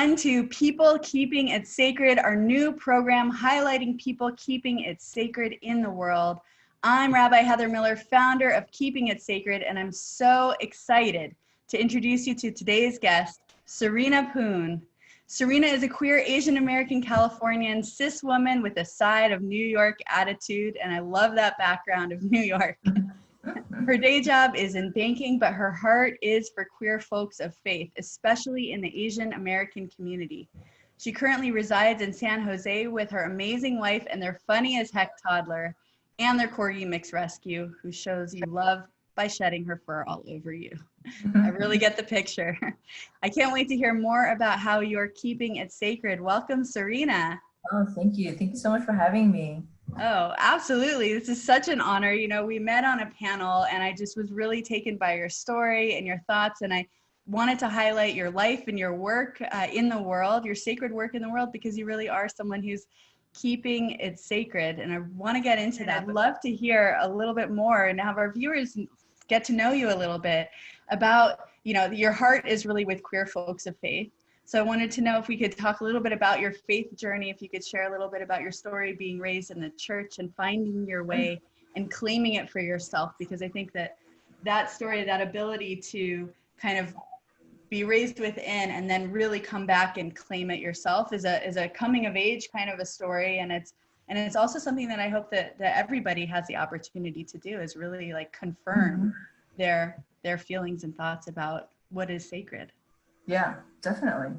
everyone to People Keeping It Sacred, our new program highlighting people keeping it sacred in the world. I'm Rabbi Miller, founder of Keeping It Sacred, and I'm so excited to introduce you to today's guest, Serena Poon. Serena is a queer Asian American Californian cis woman with a side of New York attitude, and I love that background of New York. Her day job is in banking, but her heart is for queer folks of faith, especially in the Asian American community. She currently resides in San Jose with her amazing wife and their funny as heck toddler and their corgi mix rescue, who shows you love by shedding her fur all over you. I really get the picture. I can't wait to hear more about how you're keeping it sacred. Welcome, Serena. Oh, thank you. Thank you so much for having me. Oh, absolutely. This is such an honor. You know, we met on a panel and I just was really taken by your story and your thoughts. And I wanted to highlight your life and your work in the world, your sacred work in the world, because you really are someone who's keeping it sacred. And I want to get into that. I'd love to hear a little bit more and have our viewers get to know you a little bit about, you know, your heart is really with queer folks of faith. So I wanted to know if we could talk a little bit about your faith journey, if you could share a little bit about your story being raised in the church and finding your way and claiming it for yourself, because I think that that story, that ability to kind of be raised within and then really come back and claim it yourself is a coming of age kind of a story. And it's also something that I hope that everybody has the opportunity to do, is really like confirm their feelings and thoughts about what is sacred. Yeah, definitely.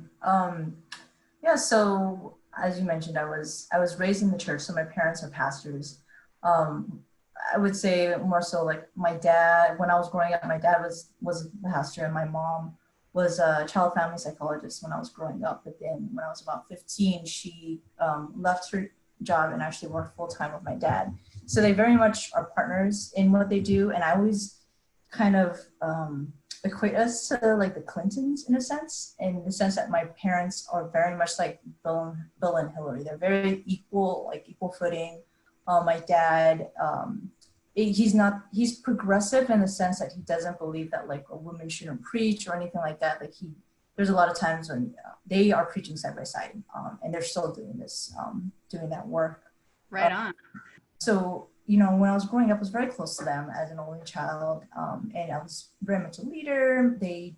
Yeah, so as you mentioned, I was raised in the church, so my parents are pastors. I would say more so like my dad, when I was growing up, my dad was a pastor and my mom was a child family psychologist when I was growing up. But then when I was about 15, she left her job and actually worked full-time with my dad. So they very much are partners in what they do. And I always kind of equate us to like the Clintons in a sense that my parents are very much like Bill and Hillary. They're very equal footing. My dad, he's progressive in the sense that he doesn't believe that like a woman shouldn't preach or anything like that. Like there's a lot of times when they are preaching side by side, and they're still doing doing that work. Right on. So, you know, when I was growing up, I was very close to them as an only child, and I was very much a leader. They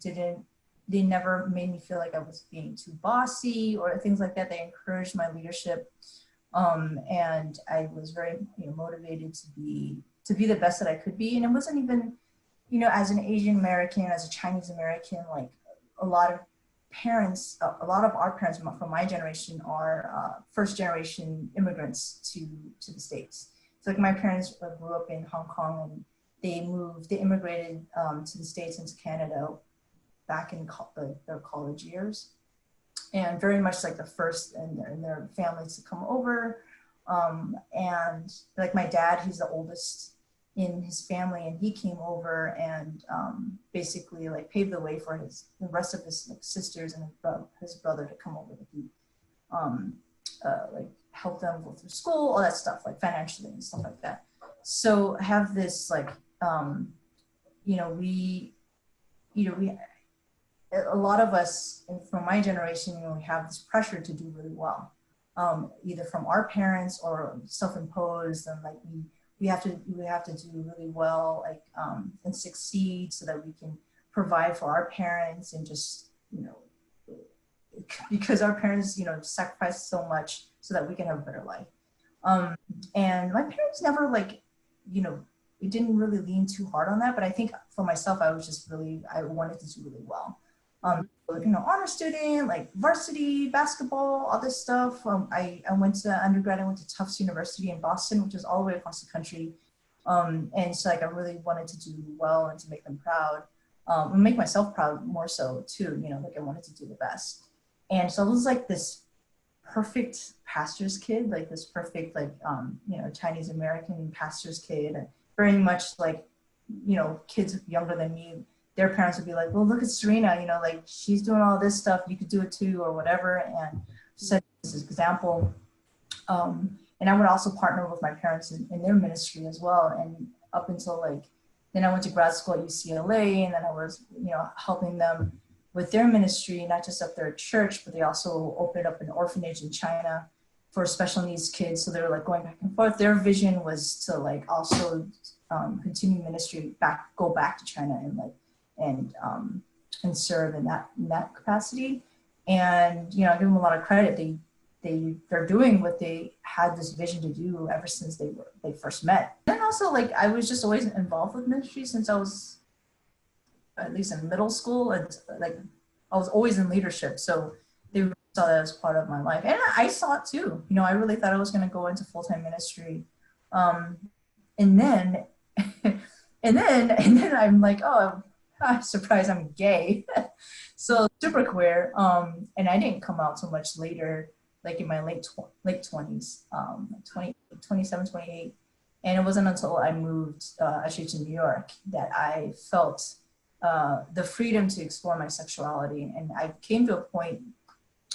never made me feel like I was being too bossy or things like that. They encouraged my leadership, and I was very, motivated to be the best that I could be. And it wasn't even, as an Asian American, as a Chinese American, like a lot of our parents from my generation are first generation immigrants to the States. So like my parents grew up in Hong Kong and they immigrated to the States and to Canada back in their college years, and very much like the first in their families to come over. And like my dad, he's the oldest in his family, and he came over and basically like paved the way for the rest of his like sisters and his brother to come over. He like help them go through school, all that stuff, like financially and stuff like that. So have this like, a lot of us from my generation, we have this pressure to do really well, either from our parents or self-imposed, and like we have to do really well, like and succeed so that we can provide for our parents and just because our parents sacrificed so much so that we can have a better life. And my parents never we didn't really lean too hard on that, but I think for myself, I wanted to do really well. Honor student, like varsity basketball, all this stuff. I went to undergrad. I went to Tufts University in Boston, which is all the way across the country. And so like I really wanted to do well and to make them proud, and make myself proud more so too. Like I wanted to do the best. And so it was like this perfect pastor's kid, like this perfect Chinese American pastor's kid, and very much like kids younger than me. Their parents would be like, well, look at Serena, like she's doing all this stuff, you could do it too, or whatever, and set this example. And I would also partner with my parents in their ministry as well. And up until then I went to grad school at UCLA, and then I was, helping them with their ministry, not just at their church, but they also opened up an orphanage in China for special needs kids. So they were like going back and forth. Their vision was to like also continue ministry, go back to China and serve in that capacity. And I give them a lot of credit. They're doing what they had this vision to do ever since they first met. And also, like, I was just always involved with ministry since I was at least in middle school, and like I was always in leadership. So they saw that as part of my life, and I saw it too. I really thought I was going to go into full-time ministry, and then and then I'm like, oh, surprise, I'm gay. So super queer. And I didn't come out so much later, like in my late 20s, 27, 28. And it wasn't until I moved actually to New York that I felt the freedom to explore my sexuality. And I came to a point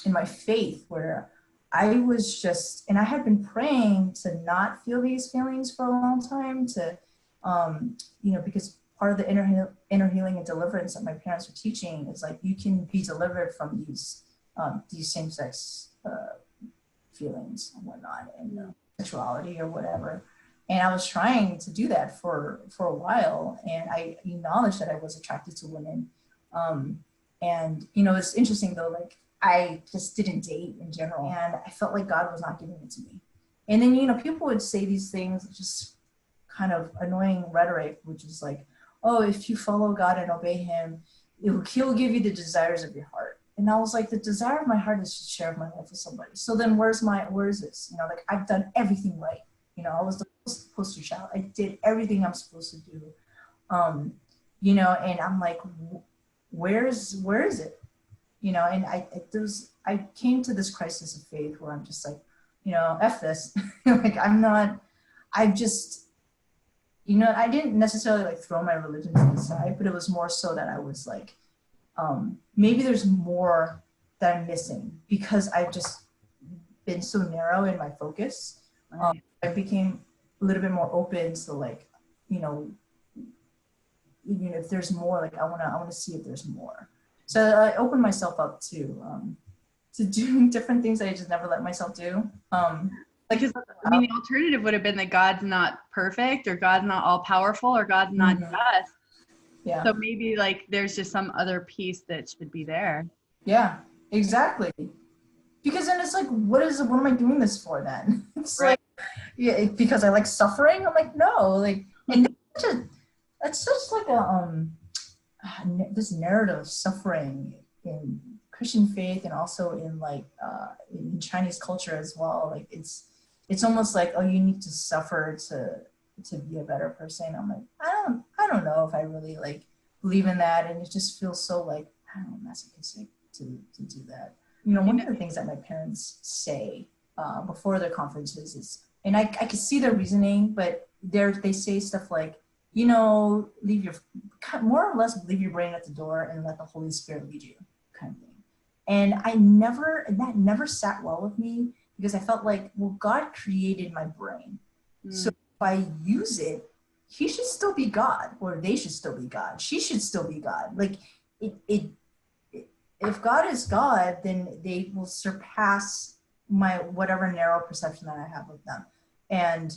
in my faith where I was just, and I had been praying to not feel these feelings for a long time, to, because part of the inner healing and deliverance that my parents were teaching is like, you can be delivered from these same-sex feelings and whatnot, and sexuality or whatever. And I was trying to do that for a while, and I acknowledged that I was attracted to women. And it's interesting though, like I just didn't date in general, and I felt like God was not giving it to me. And then people would say these things, just kind of annoying rhetoric, which is like, oh, if you follow God and obey him, he'll give you the desires of your heart. And I was like, the desire of my heart is to share my life with somebody. So then where is this? Like I've done everything right. I was the poster child. I did everything I'm supposed to do. And I'm like, where is it? And I came to this crisis of faith where I'm just like, F this. Like I didn't necessarily like throw my religion to the side, but it was more so that I was like, maybe there's more that I'm missing because I've just been so narrow in my focus. I became a little bit more open to like, if there's more, like I want to see if there's more. So I opened myself up to doing different things that I just never let myself do. Because the alternative would have been that God's not perfect, or God's not all powerful, or God's not just. Yeah. So maybe like there's just some other piece that should be there. Yeah, exactly. Because then it's like, what am I doing this for then? It's right. Like, yeah, because I like suffering. I'm like, no, like, and it's such like this narrative of suffering in Christian faith and also in like in Chinese culture as well. Like it's almost like, oh, you need to suffer to be a better person. I'm like, I don't know if I really like believe in that, and it just feels so like, I don't know, masochistic to do that. One of the things that my parents say before their conferences is, and I could see their reasoning, but they say stuff like, leave more or less leave your brain at the door and let the Holy Spirit lead you, kind of thing. And that never sat well with me, because I felt like, well, God created my brain. So if I use it, he should still be God, or they should still be God. She should still be God. Like if God is God, then they will surpass my whatever narrow perception that I have of them. And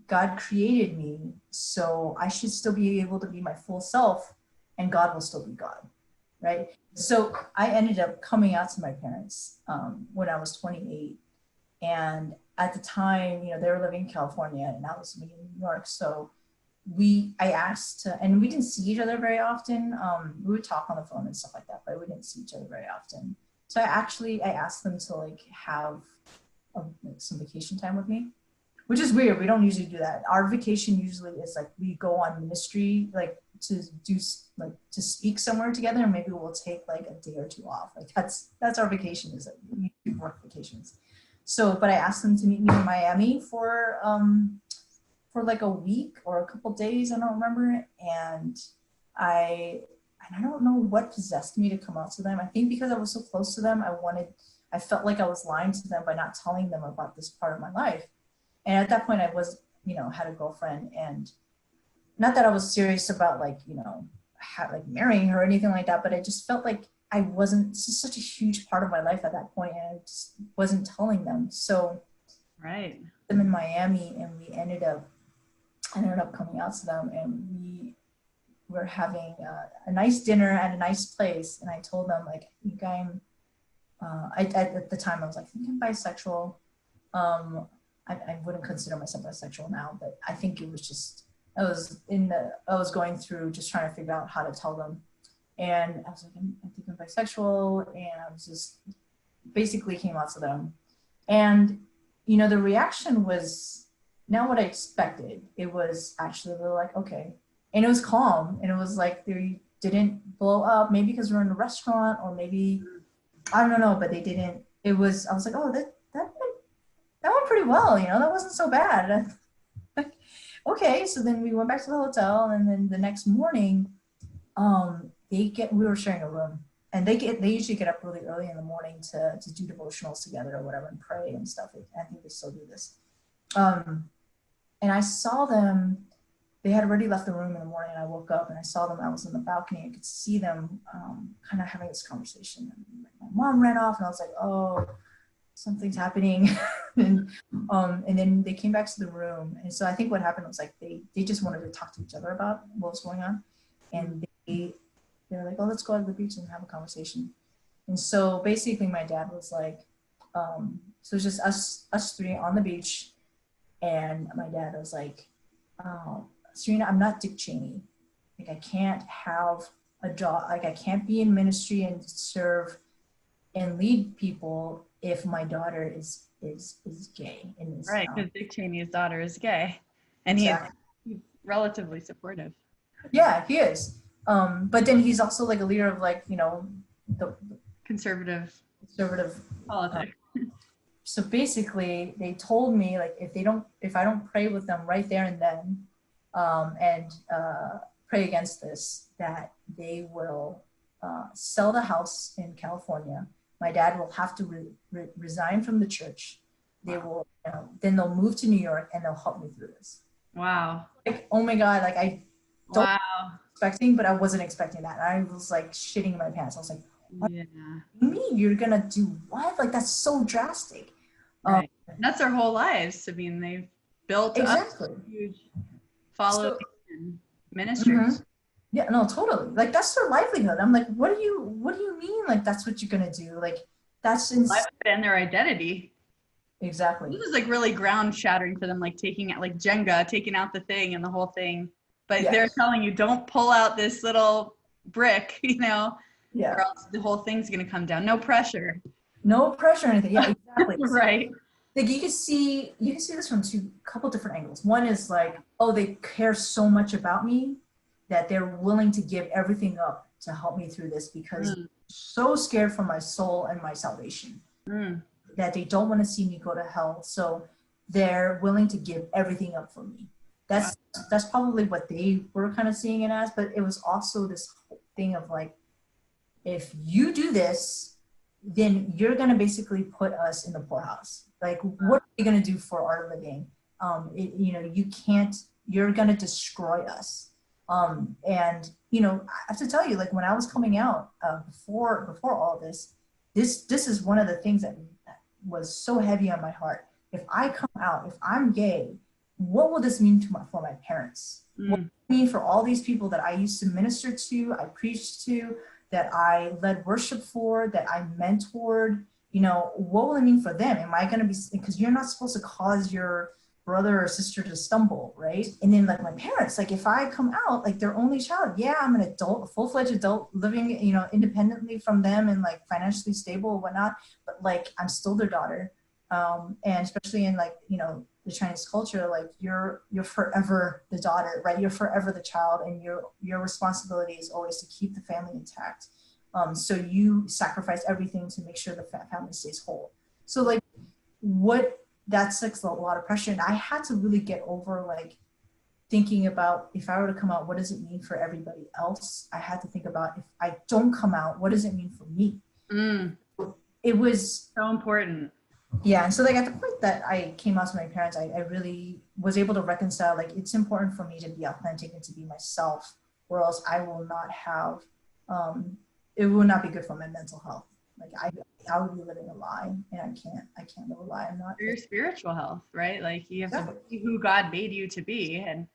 God created me, so I should still be able to be my full self, and God will still be God, right? So I ended up coming out to my parents when I was 28, and at the time, they were living in California and I was living in New York. So I asked to, and we didn't see each other very often. We would talk on the phone and stuff like that, but we didn't see each other very often. So I asked them to like have some vacation time with me, which is weird. We don't usually do that. Our vacation usually is like, we go on ministry, like to speak somewhere together, and maybe we'll take like a day or two off. Like that's our vacation, is like work vacations. So, but I asked them to meet me in Miami for like a week or a couple days, I don't remember. And I don't know what possessed me to come out to them. I think because I was so close to them, I felt like I was lying to them by not telling them about this part of my life. And at that point I was, had a girlfriend, and not that I was serious about like, you know, like marrying her or anything like that, but I just felt like I wasn't, this is such a huge part of my life at that point, and I just wasn't telling them. So Right. I'm in Miami, and I ended up coming out to them, and we were having a nice dinner at a nice place. And I told them like, I think at the time I was like, I think I'm bisexual. I wouldn't consider myself bisexual now, but I think it was just, I was going through just trying to figure out how to tell them. And I was like, I think I'm bisexual. And I was just basically came out to them. And, you know, the reaction was not what I expected. It was actually, they were like, okay. And it was calm. And it was like, they didn't blow up, maybe because we're in a restaurant, or maybe, I don't know, but they didn't, I was like, oh, that went pretty well, you know, that wasn't so bad. Okay, so then we went back to the hotel, and then the next morning, we were sharing a room, and they usually get up really early in the morning to do devotionals together or whatever and pray and stuff. I think they still do this. And I saw them, they had already left the room in the morning, and I woke up and I saw them, I was in the balcony, I could see them kind of having this conversation. And my mom ran off, and I was like, oh, something's happening. And then they came back to the room. And so I think what happened was like, they just wanted to talk to each other about what was going on. And they were like, oh, let's go to the beach and have a conversation. And so basically my dad was like, so it's just us three on the beach. And my dad was like, oh, Serena, I'm not Dick Cheney. Like, I can't have a job. Like, I can't be in ministry and serve and lead people if my daughter is gay. And is, Right, because Dick Cheney's daughter is gay, and exactly. he's relatively supportive. Yeah, he is. But then he's also like a leader of like, you know, the conservative politics. So basically, they told me like, if I don't pray with them right there and then, and pray against this, that they will sell the house in California. My dad will have to resign from the church. They will, then they'll move to New York, and they'll help me through this. Wow. Like, oh my God, like I don't expecting, but I wasn't expecting that. I was like shitting in my pants. I was like, what yeah. do you mean you're gonna do what? Like, that's so drastic. Right. That's their whole lives. I mean, they've built exactly up a huge following and ministry. Mm-hmm. Yeah, no, totally. Like, that's their livelihood. I'm like, what do you mean? Like, that's what you're gonna do? Like, that's insane. And their identity. Exactly. This is like really ground shattering for them, like taking out like Jenga, taking out the thing and the whole thing. But yes, they're telling you, don't pull out this little brick, you know, or else the whole thing's gonna come down. No pressure. No pressure or anything. Yeah, exactly. Right. Like, you can see this from a couple different angles. One is like, oh, they care so much about me that they're willing to give everything up to help me through this, because they're so scared for my soul and my salvation that they don't want to see me go to hell. So they're willing to give everything up for me. That's probably what they were kind of seeing it as, but it was also this thing of like, if you do this, then you're going to basically put us in the poorhouse. Like, what are we going to do for our living? You're going to destroy us. And, you know, I have to tell you, like, when I was coming out before all this is one of the things that was so heavy on my heart. If I come out, if I'm gay, what will this mean for my parents? What will it mean for all these people that I used to minister to, I preached to, that I led worship for, that I mentored? You know, what will it mean for them? Am I going to be, because you're not supposed to cause your brother or sister to stumble, right? And then like my parents, like if I come out, like their only child, yeah, I'm an adult, a full-fledged adult living, you know, independently from them and like financially stable and whatnot, but like I'm still their daughter. And especially in like, you know, the Chinese culture, like you're forever the daughter, right? You're forever the child, and your responsibility is always to keep the family intact. So you sacrifice everything to make sure the family stays whole. So like that's like a lot of pressure. And I had to really get over like thinking about, if I were to come out, what does it mean for everybody else? I had to think about, if I don't come out, what does it mean for me? It was so important. Yeah, and so like at the point that I came out to my parents, I really was able to reconcile, like it's important for me to be authentic and to be myself, or else I will not have, it will not be good for my mental health. Like I would be living a lie, and I can't live a lie. I'm not. For your spiritual health, right? Like you have to Exactly. be who God made you to be. And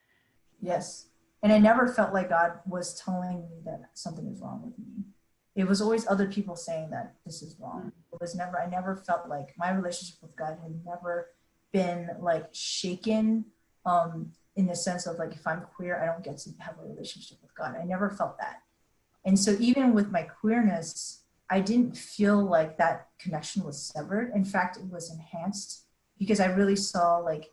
Yes. And I never felt like God was telling me that something is wrong with me. It was always other people saying that this is wrong. It was never, I never felt like my relationship with God had never been like shaken, in the sense of like, if I'm queer, I don't get to have a relationship with God. I never felt that. And so even with my queerness, I didn't feel like that connection was severed. In fact, it was enhanced because I really saw like,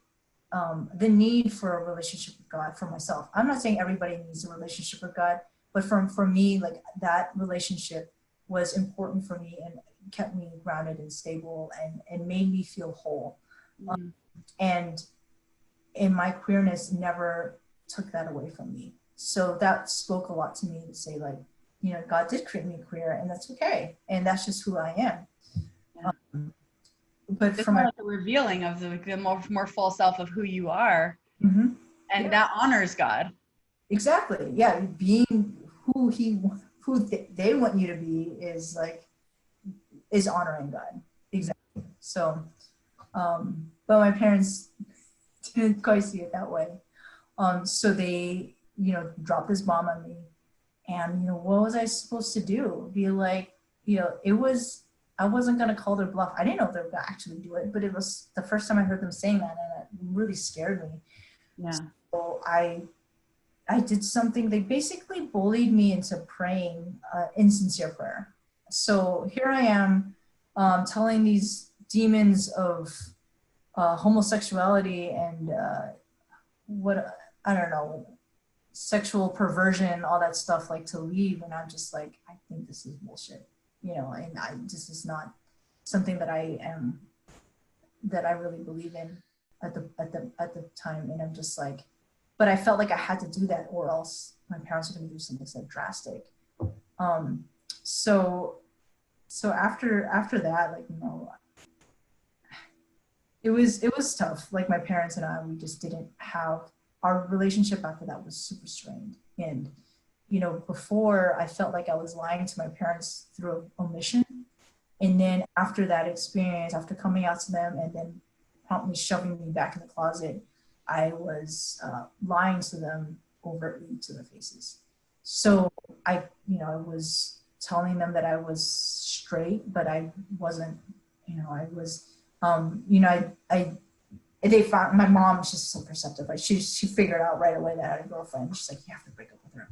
the need for a relationship with God for myself. I'm not saying everybody needs a relationship with God, but for me, like that relationship was important for me and kept me grounded and stable and made me feel whole. Um, mm, and my queerness never took that away from me. So that spoke a lot to me to say like, God did create me queer and that's okay. And that's just who I am. yeah. But It's for more my, like a revealing of the more full self of who you are. mm-hmm, And yeah. that honors God. Exactly. Yeah. Being who they want you to be is like, is honoring God. Exactly. So, but my parents didn't quite see it that way. So they, dropped this bomb on me. And, what was I supposed to do? Be like, I wasn't going to call their bluff. I didn't know they were going to actually do it, but it was the first time I heard them saying that. And it really scared me. Yeah. So I did something. They basically bullied me into praying insincere prayer. So here I am, telling these demons of homosexuality and what I don't know, sexual perversion, all that stuff, like to leave, and I'm just like, I think this is bullshit, and this is not something that I really believe in at the time, and I'm just like, but I felt like I had to do that or else my parents were going to do something so drastic. Um, so after that, like, it was tough. Like my parents and I, we just didn't have our relationship after that was super strained. And, before I felt like I was lying to my parents through omission. And then after that experience, after coming out to them and then promptly shoving me back in the closet, I was lying to them overtly to their faces. So I was telling them that I was straight, but I wasn't. I was. They found my mom is just so perceptive. Like she figured out right away that I had a girlfriend. She's like, you have to break up with her.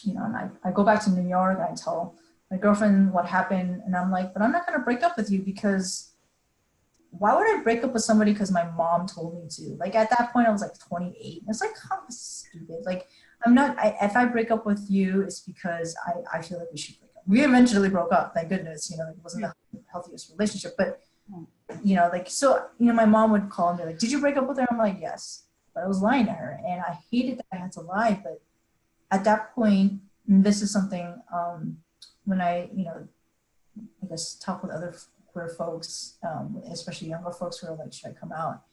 And I go back to New York and I tell my girlfriend what happened, and I'm like, but I'm not gonna break up with you because why would I break up with somebody because my mom told me to? Like at that point, I was like 28. It's like, how stupid. Like I'm not. If I break up with you, it's because I feel like we should break up. We eventually broke up, thank goodness. It wasn't the healthiest relationship, but like so. My mom would call and be like, "Did you break up with her?" I'm like, "Yes," but I was lying to her, and I hated that I had to lie. But at that point, and this is something when I guess talk with other queer folks, especially younger folks who are like, should I come out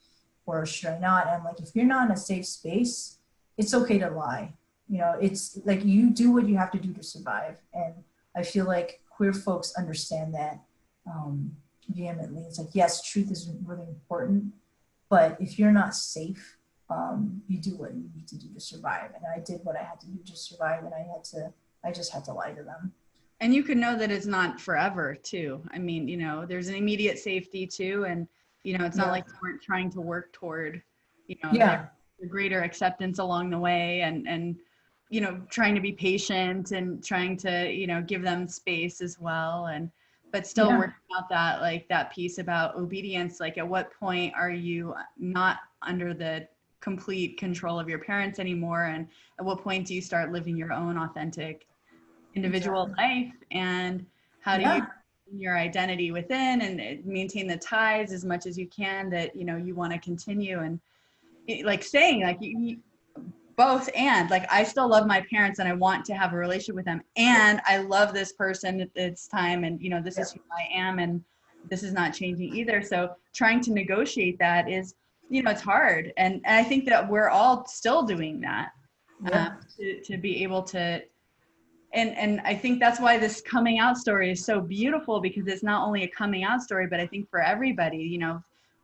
or should I not? And I'm like, if you're not in a safe space, it's okay to lie. It's like you do what you have to do to survive. And I feel like queer folks understand that vehemently. It's like, yes, truth is really important, but if you're not safe, you do what you need to do to survive. And I did what I had to do to survive, and I just had to lie to them. And you can know that it's not forever too. I mean, there's an immediate safety too. And, it's not like you weren't trying to work toward, Yeah. the greater acceptance along the way and, trying to be patient and trying to, give them space as well. But still Yeah. working out that piece about obedience. Like at what point are you not under the complete control of your parents anymore? And at what point do you start living your own authentic individual Exactly. life, and how do you Yeah. your identity within and maintain the ties as much as you can that you want to continue, and like saying like you both, and like I still love my parents and I want to have a relationship with them, and I love this person at this time, and this Yeah. is who I am, and this is not changing either. So trying to negotiate that is, it's hard. And I think that we're all still doing that, to be able to, and I think that's why this coming out story is so beautiful, because it's not only a coming out story, but I think for everybody,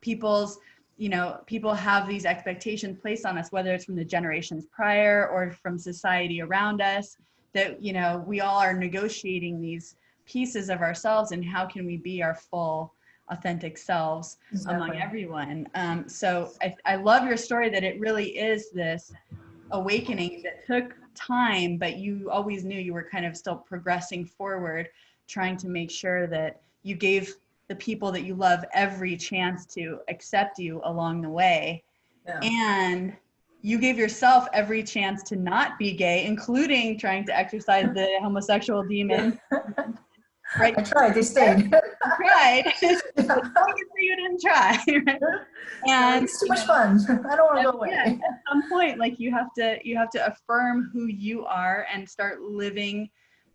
people have these expectations placed on us, whether it's from the generations prior or from society around us, that, we all are negotiating these pieces of ourselves, and how can we be our full authentic selves among everyone. So I love your story, that it really is this awakening that took time, but you always knew you were kind of still progressing forward, trying to make sure that you gave the people that you love every chance to accept you along the way. Yeah. And you gave yourself every chance to not be gay, including trying to exercise the homosexual demon. Right? I tried, they stayed. You tried. You didn't try. Right? And it's too much fun. I don't want to go away. Yeah, at some point, like you have to affirm who you are and start living,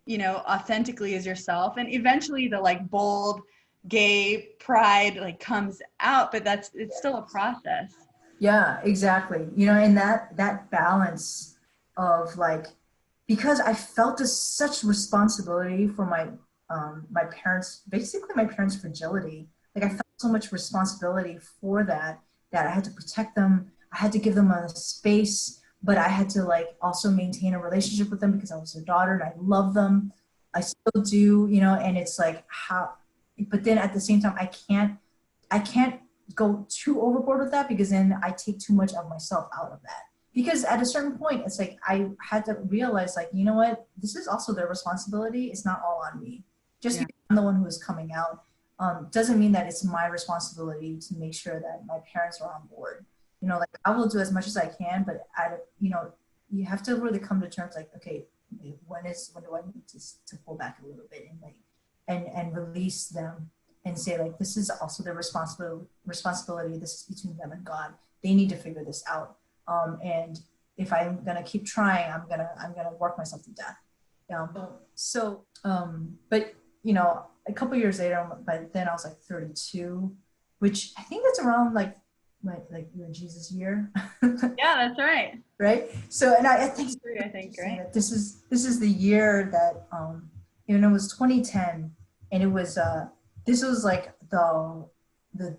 authentically as yourself. And eventually the like bold gay pride like comes out, but it's still a process. Yeah, exactly. And that balance of like, because I felt such responsibility for my parents, basically my parents' fragility. Like I felt so much responsibility for that I had to protect them. I had to give them a space, but I had to like also maintain a relationship with them because I was their daughter and I love them. I still do, and it's like but then at the same time, I can't go too overboard with that, because then I take too much of myself out of that. Because at a certain point, it's like I had to realize, like, you know what, this is also their responsibility. It's not all on me. Just because I'm the one who is coming out doesn't mean that it's my responsibility to make sure that my parents are on board. Like I will do as much as I can, but you have to really come to terms like, okay, when do I need to pull back a little bit and like and release them and say like, this is also their responsibility. This is between them and God. They need to figure this out. And if I'm gonna keep trying, I'm gonna work myself to death. But a couple years later, by then I was like 32, which I think that's around like your Jesus year. Yeah, that's right. Right. So, and I think right. This is the year that it was 2010, and it was this was like the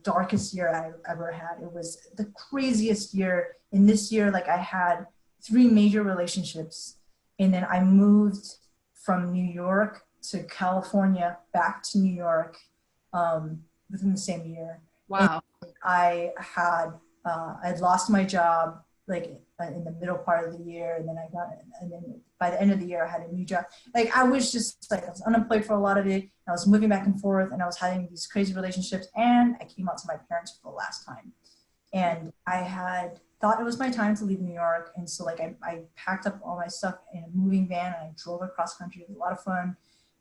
darkest year I ever had. It was the craziest year. In this year, like I had 3 major relationships, and then I moved from New York to California, back to New York, within the same year. Wow. And I'd lost my job like in the middle part of the year, and then by the end of the year I had a new job. Like I was just like, I was unemployed for a lot of it. I was moving back and forth, and I was having these crazy relationships, and I came out to my parents for the last time. And I had thought it was my time to leave New York, and so like I packed up all my stuff in a moving van and I drove across country. It was a lot of fun.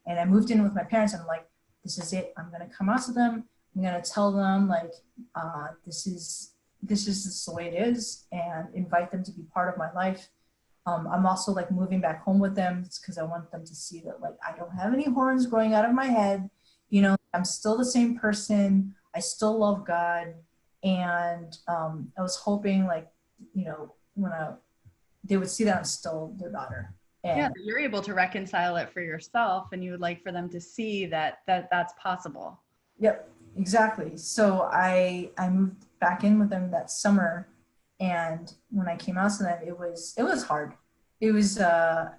And I moved in with my parents, and I'm like, this is it. I'm gonna come out to them. I'm gonna tell them like, this is the way it is, and invite them to be part of my life. I'm also like moving back home with them because I want them to see that like I don't have any horns growing out of my head. I'm still the same person. I still love God, and I was hoping like when they would see that I'm still their daughter. And yeah, you're able to reconcile it for yourself, and you would like for them to see that that's possible. Yep, exactly. So I moved back in with them that summer, and when I came out to them, it was hard. It was I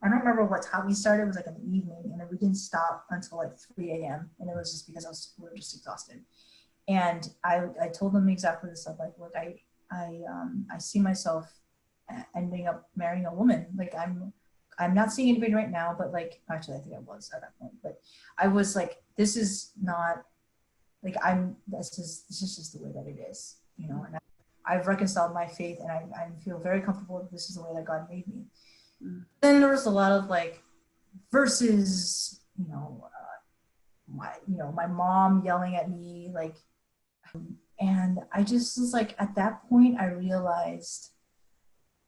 don't remember what time we started. It was like in the evening, and then we didn't stop until like 3 a.m. And it was just because we were just exhausted. And I told them exactly this stuff. Like, look, I see myself ending up marrying a woman. Like I'm not seeing anybody right now, but like, actually I think I was at that point, but I was like, this is not like, this is just the way that it is, and I've reconciled my faith, and I feel very comfortable that this is the way that God made me. Then there was a lot of like verses, my mom yelling at me, like, and I just was like, at that point, I realized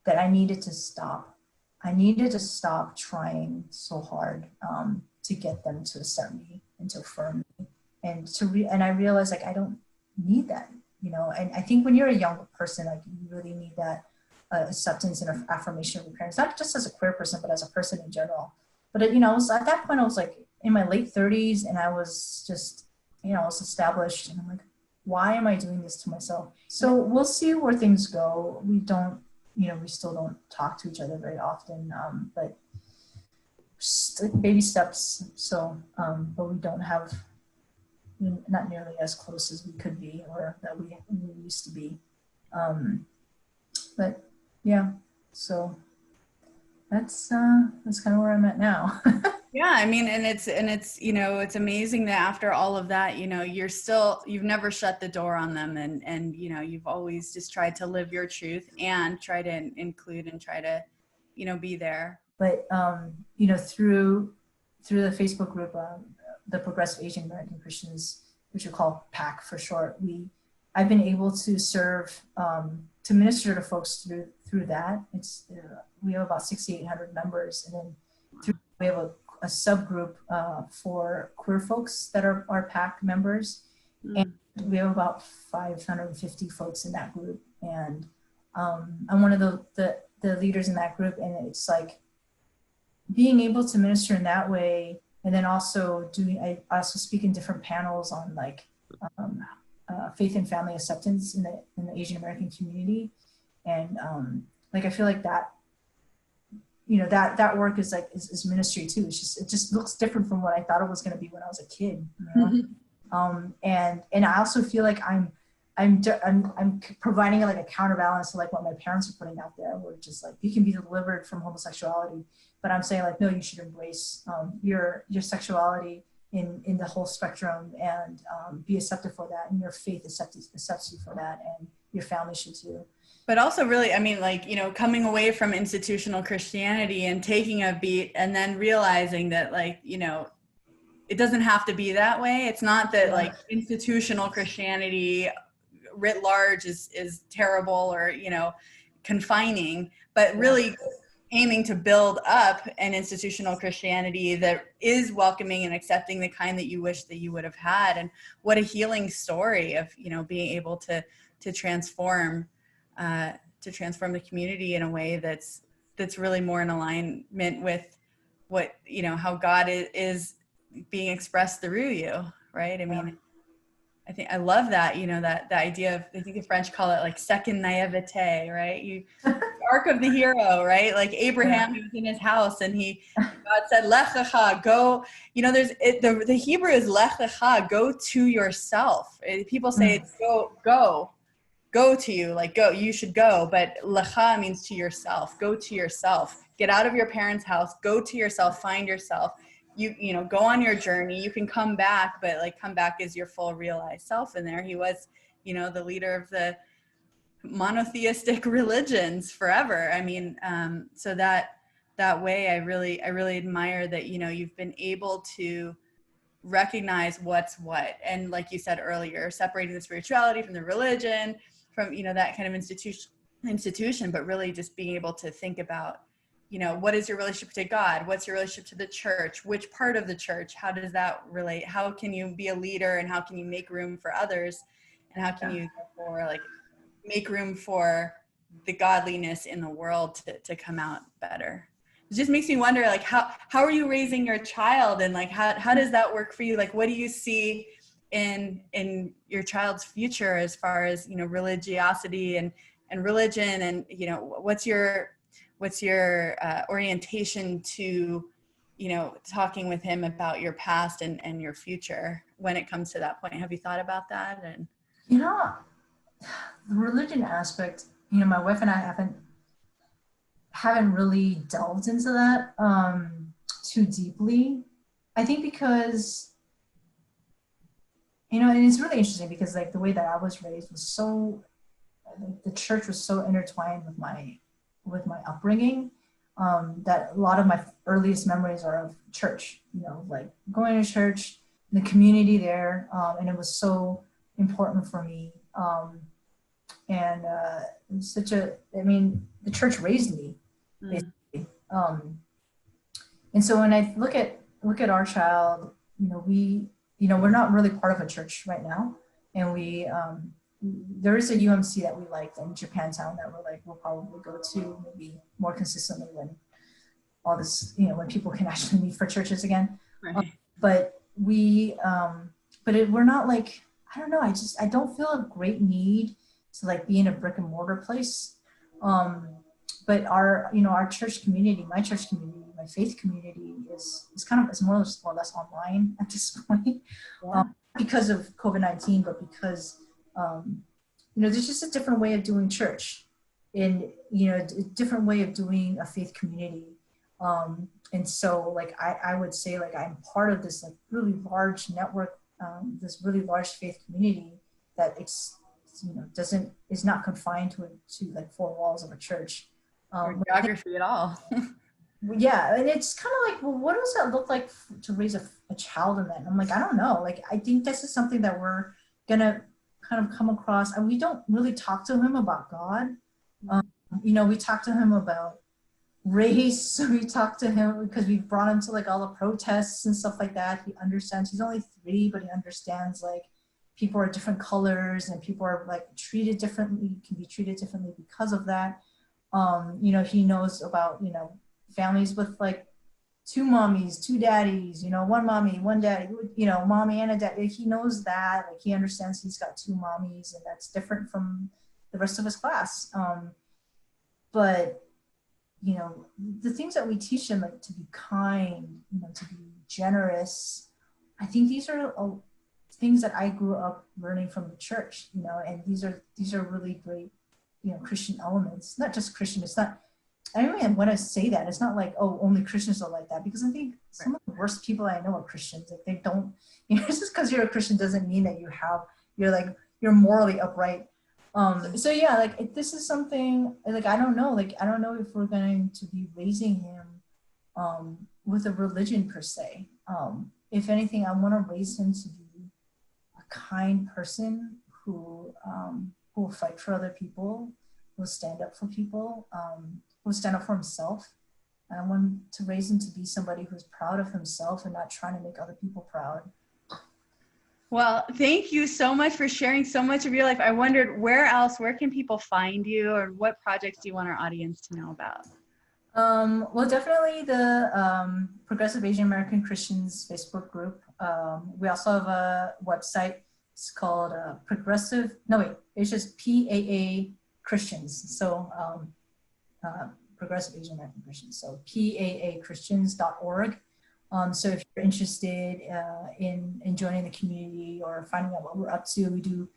that I needed to stop. I needed to stop trying so hard to get them to accept me and to affirm me. and I realized like I don't need that, you know. And I think when you're a young person, like you really need that acceptance and affirmation of your parents, not just as a queer person, but as a person in general. But you know, at that point, I was like in my late 30s, and I was just, you know, I was established, and I'm like, why am I doing this to myself? So we'll see where things go. We don't, you know, we still don't talk to each other very often, but baby steps. So, but we don't have, not nearly as close as we could be, or that we used to be. But yeah, so that's kind of where I'm at now. Yeah, I mean, and it's, you know, it's amazing that after all of that, you know, you've never shut the door on them, and you know, you've always just tried to live your truth and try to include and try to, you know, be there. But you know, through the Facebook group, the Progressive Asian American Christians, which we call PAC for short, I've been able to serve, to minister to folks through that. We have about 6,800 members, and then we have a subgroup for queer folks that are our PAC members, and we have about 550 folks in that group. And I'm one of the leaders in that group, and it's like being able to minister in that way, and then also I also speak in different panels on like faith and family acceptance in the Asian American community, and like I feel like that, you know, that work is like is ministry too. It just looks different from what I thought it was going to be when I was a kid, you know? And I also feel like I'm providing like a counterbalance to like what my parents are putting out there, where just like you can be delivered from homosexuality, but I'm saying like, no, you should embrace your sexuality in the whole spectrum, and be accepted for that, and your faith accepts you for that, and your family should too. But also really, I mean, like, you know, coming away from institutional Christianity and taking a beat and then realizing that, like, you know, it doesn't have to be that way. It's not that like institutional Christianity writ large is terrible or, you know, confining, but really aiming to build up an institutional Christianity that is welcoming and accepting, the kind that you wish that you would have had. And what a healing story of, you know, being able to transform the community in a way that's really more in alignment with what, you know, how God is being expressed through you, right? I mean, I think I love that, you know, that the idea of, I think the French call it like second naivete, right? Arc of the hero, right? Like Abraham, he was in his house, and God said, Lech lecha, go, you know, the Hebrew is Lech lecha, go to yourself. People say it's go to you, like go, you should go, but lecha means to yourself. Go to yourself. Get out of your parents' house, go to yourself, find yourself. You know, go on your journey. You can come back, but like come back as your full realized self. And there he was, you know, the leader of the monotheistic religions forever. I mean, so that way I really admire that, you know, you've been able to recognize what's what. And like you said earlier, separating the spirituality from the religion, from, you know, that kind of institution, but really just being able to think about, you know, what is your relationship to God? What's your relationship to the church? Which part of the church? How does that relate? How can you be a leader, and how can you make room for others? And how can you therefore like make room for the godliness in the world to come out better? It just makes me wonder, like, how are you raising your child, and like how does that work for you? Like, what do you see in your child's future as far as, you know, religiosity and religion, and, you know, what's your orientation to, you know, talking with him about your past and your future when it comes to that point? Have you thought about that? And, you know, the religion aspect, you know, my wife and I haven't really delved into that too deeply. I think because, you know, and it's really interesting because like the way that I was raised was so, like, the church was so intertwined with my upbringing, that a lot of my earliest memories are of church, you know, like going to church, the community there, and it was so important for me. And it's I mean, the church raised me, basically. And so when I look at our child, you know, we're not really part of a church right now. And there is a UMC that we liked in Japantown that we'll probably go to maybe more consistently when all this, when people can actually meet for churches again. Right. But we're not like, I don't know. I don't feel a great need to like be in a brick and mortar place. But our church community, my church community, my faith community is more or less online at this point. Yeah. Because of COVID-19, but because, there's just a different way of doing church and, a different way of doing a faith community. And so like, I would say like, I'm part of this like really large network, this really large faith community that is not confined to like four walls of a church. Or geography at all. Yeah, and it's kind of like, well, what does that look like to raise a child in that? And I'm like, I don't know. Like, I think this is something that we're gonna kind of come across, and we don't really talk to him about God. We talk to him about race. We talk to him because we brought him to like all the protests and stuff like that. He understands. He's only 3, but he understands like people are different colors and people are like treated differently, can be treated differently because of that. He knows about families with like 2 mommies, 2 daddies, one mommy, 1 daddy, mommy and a daddy. He knows that, like he understands he's got 2 mommies and that's different from the rest of his class. But the things that we teach him, like to be kind, to be generous, I think these are things that I grew up learning from the church, and these are really great, Christian elements. Not just Christian. It's not, I don't even want to say that. It's not like, oh, only Christians are like that, because I think some of the worst people I know are Christians. Like they don't, just because you're a Christian doesn't mean that you're morally upright. So yeah, like this is something like, I don't know if we're going to be raising him with a religion per se. If anything, I want to raise him to be a kind person who will fight for other people, who will stand up for people, who will stand up for himself. I want to raise him to be somebody who's proud of himself and not trying to make other people proud. Well, thank you so much for sharing so much of your life. I wondered where can people find you, or what projects do you want our audience to know about? Well, definitely the Progressive Asian American Christians Facebook group. We also have a website. It's called it's just PAA Christians. So Progressive Asian American Christians. So PAAChristians.org. So if you're interested in joining the community or finding out what we're up to, we do,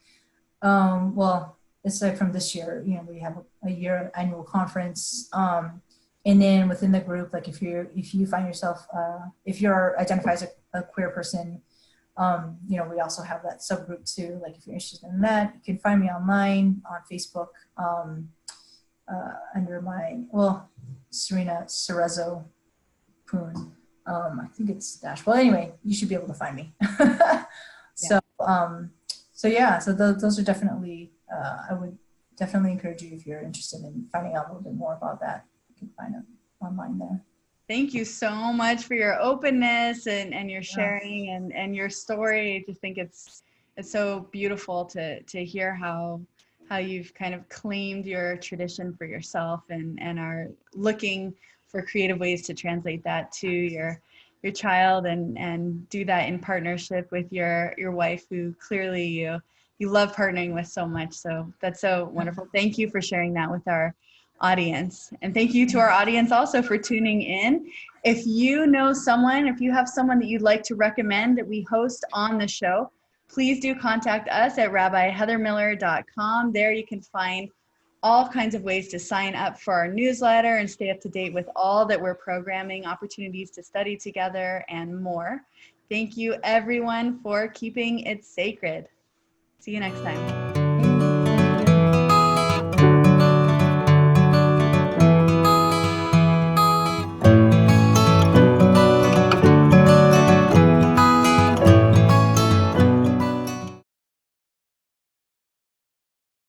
aside from this year, we have a year annual conference. And then within the group, like if you find yourself, if you're identified as a queer person, we also have that subgroup too. Like if you're interested in that, you can find me online on Facebook under Serena Poon. I think it's dash. Well, anyway, you should be able to find me. So those are definitely, I would definitely encourage you, if you're interested in finding out a little bit more about that, you can find it online there. Thank you so much for your openness and your sharing and your story. I just think it's so beautiful to hear how you've kind of claimed your tradition for yourself and are looking for creative ways to translate that to your child and do that in partnership with your wife, who clearly you love partnering with so much. So that's so wonderful. Thank you for sharing that with our audience. And thank you to our audience also for tuning in. If you have someone that you'd like to recommend that we host on the show, please do contact us at rabbiheathermiller.com. There you can find all kinds of ways to sign up for our newsletter and stay up to date with all that we're programming, opportunities to study together, and more. Thank you, everyone, for keeping it sacred. See you next time.